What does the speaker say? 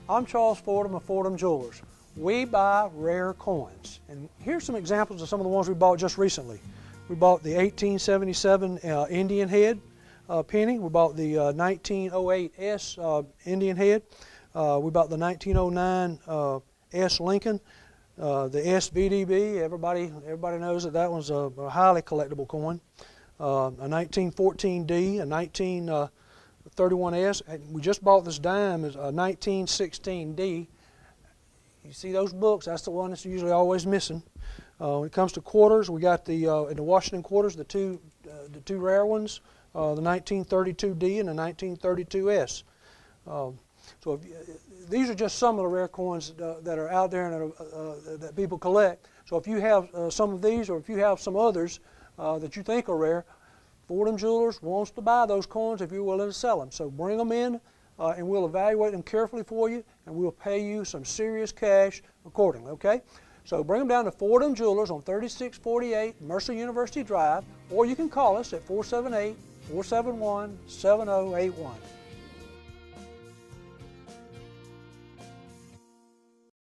I'm Charles Fordham of Fordham Jewelers. We buy rare coins. And here's some examples of some of the ones we bought just recently. We bought the 1877 Indian head penny. We bought the 1908 S Indian head. We bought the 1909 S Lincoln. The SVDB, everybody knows that one's a highly collectible coin. A 1914D, a 1931S. We just bought this dime, is a 1916D. You see those books? That's the one that's usually always missing. When it comes to quarters, we got the in the Washington quarters, the two rare ones, the 1932D and the 1932S. So these are just some of the rare coins that are out there and that people collect. So if you have some of these, or if you have some others that you think are rare, Fordham Jewelers wants to buy those coins if you're willing to sell them. So bring them in, and we'll evaluate them carefully for you, and we'll pay you some serious cash accordingly. Okay? So bring them down to Fordham Jewelers on 3648 Mercer University Drive, or you can call us at 478-471-7081.